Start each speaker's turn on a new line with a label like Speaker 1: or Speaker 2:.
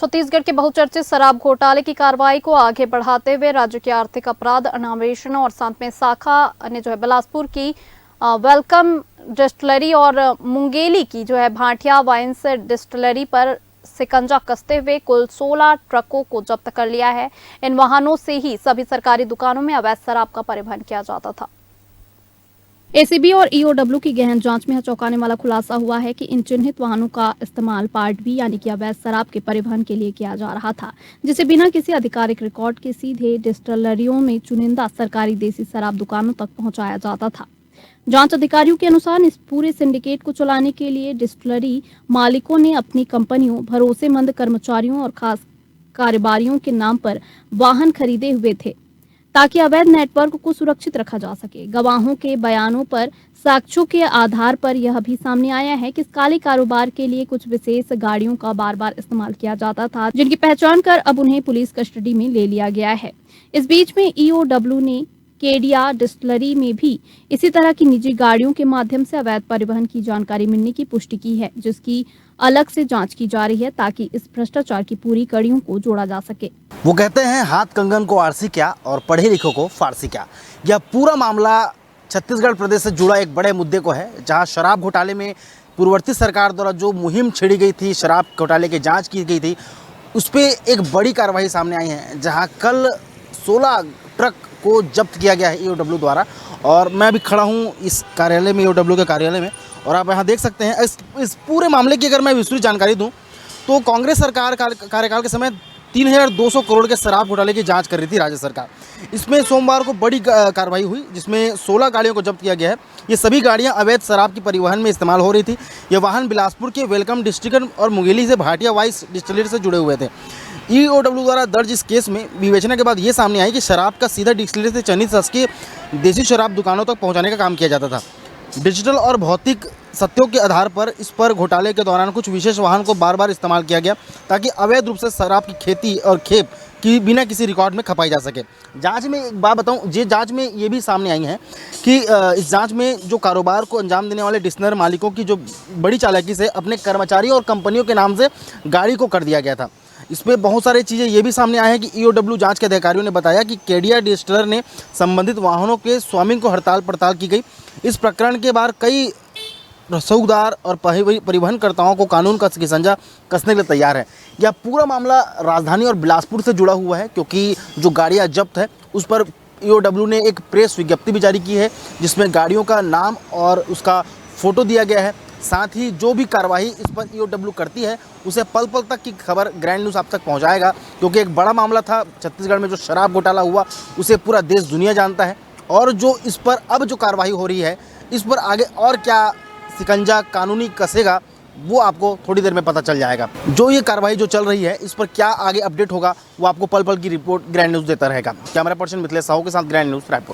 Speaker 1: छत्तीसगढ़ के बहुचर्चित शराब घोटाले की कार्रवाई को आगे बढ़ाते हुए राज्य के आर्थिक अपराध अन्वेषण और साथ में शाखा ने बिलासपुर की वेलकम डिस्टिलरी और मुंगेली की भाटिया वाइन्स डिस्टिलरी पर शिकंजा कसते हुए कुल 16 ट्रकों को जब्त कर लिया है। इन वाहनों से ही सभी सरकारी दुकानों में अवैध शराब का परिवहन किया जाता था। एसीबी और ईओडब्ल्यू की गहन जांच में चौंकाने वाला खुलासा हुआ है कि इन चिन्हित वाहनों का इस्तेमाल पार्ट बी यानी कि अवैध शराब के परिवहन के लिए किया जा रहा था, जिसे बिना किसी आधिकारिक रिकॉर्ड के सीधे डिस्टिलरियों में चुनिंदा सरकारी देसी शराब दुकानों तक पहुंचाया जाता था। जांच अधिकारियों के अनुसार इस पूरे सिंडिकेट को चलाने के लिए डिस्टिलरी मालिकों ने अपनी कंपनियों, भरोसेमंद कर्मचारियों और खास कारोबारियों के नाम पर वाहन खरीदे हुए थे ताकि अवैध नेटवर्क को सुरक्षित रखा जा सके। गवाहों के बयानों पर साक्ष्यों के आधार पर यह भी सामने आया है कि इस काले कारोबार के लिए कुछ विशेष गाड़ियों का बार बार इस्तेमाल किया जाता था, जिनकी पहचान कर अब उन्हें पुलिस कस्टडी में ले लिया गया है। इस बीच में ईओडब्ल्यू ने केडिया डिस्टिलरी में भी इसी तरह की निजी गाड़ियों के माध्यम से अवैध परिवहन की जानकारी मिलने की पुष्टि की है, जिसकी अलग से जांच की जा रही है ताकि इस भ्रष्टाचार की पूरी कड़ियों को जोड़ा जा सके।
Speaker 2: वो कहते हैं हाथ कंगन को आरसी क्या और पढ़े लिखों को फारसी क्या। यह पूरा मामला छत्तीसगढ़ प्रदेश से जुड़ा एक बड़े मुद्दे को है, जहां शराब घोटाले में पूर्ववर्ती सरकार द्वारा जो मुहिम छेड़ी गई थी, शराब घोटाले की जांच की गई थी, उस पर एक बड़ी कार्रवाई सामने आई है, जहां कल 16 ट्रक को जब्त किया गया है ईओडब्ल्यू द्वारा। और मैं अभी खड़ा हूँ इस कार्यालय में, ईओडब्ल्यू के कार्यालय में, और आप यहाँ देख सकते हैं इस पूरे मामले की अगर मैं विस्तृत जानकारी दूँ तो कांग्रेस सरकार कार्यकाल के समय 3200 करोड़ के शराब घोटाले की जांच कर रही थी राज्य सरकार। इसमें सोमवार को बड़ी कार्रवाई हुई, जिसमें 16 गाड़ियों को जब्त किया गया है। ये सभी गाड़ियां अवैध शराब की परिवहन में इस्तेमाल हो रही थी। ये वाहन बिलासपुर के वेलकम डिस्ट्रिक्ट और मुंगेली से भाटिया वाइन्स डिस्टिलरी से जुड़े हुए थे। ईओडब्ल्यू द्वारा दर्ज इस केस में विवेचना के बाद ये सामने आई कि शराब का सीधा डिस्टिलरी से चयनित शासकीय देसी शराब दुकानों तक पहुँचाने का काम किया जाता था। डिजिटल और भौतिक सत्यों के आधार पर इस पर घोटाले के दौरान कुछ विशेष वाहन को बार बार इस्तेमाल किया गया ताकि अवैध रूप से शराब की खेती और खेप की बिना किसी रिकॉर्ड में खपाई जा सके। जांच में एक बात बताऊं, ये जांच में ये भी सामने आई है कि इस जांच में जो कारोबार को अंजाम देने वाले डिस्टिलर मालिकों की जो बड़ी चालाकी से अपने कर्मचारियों और कंपनियों के नाम से गाड़ी को कर दिया गया था। इसमें बहुत सारी चीज़ें ये भी सामने आए हैं कि ईओडब्ल्यू जांच के अधिकारियों ने बताया कि केडिया डिस्टिलर ने संबंधित वाहनों के स्वामी को हड़ताल पड़ताल की गई। इस प्रकरण के बाद कई रसोईदार और परिवहनकर्ताओं को कानून का शिकंजा कसने के लिए तैयार है। यह पूरा मामला राजधानी और बिलासपुर से जुड़ा हुआ है, क्योंकि जो गाड़ियां जब्त है उस पर ईओडब्ल्यू ने एक प्रेस विज्ञप्ति भी जारी की है, जिसमें गाड़ियों का नाम और उसका फ़ोटो दिया गया है। साथ ही जो भी कार्रवाई इस पर ईओडब्ल्यू करती है उसे पल पल तक की खबर ग्रैंड न्यूज़ आप तक पहुंचाएगा, क्योंकि एक बड़ा मामला था छत्तीसगढ़ में जो शराब घोटाला हुआ, उसे पूरा देश दुनिया जानता है। और जो इस पर अब जो कार्रवाई हो रही है, इस पर आगे और क्या शिकंजा कानूनी कसेगा, वो आपको थोड़ी देर में पता चल जाएगा। जो ये कार्रवाई जो चल रही है, इस पर क्या आगे अपडेट होगा, वो आपको पल पल की रिपोर्ट ग्रैंड न्यूज़ देता रहेगा। कैमरा पर्सन मिथिलेश साहू के साथ ग्रैंड न्यूज़ रायपुर।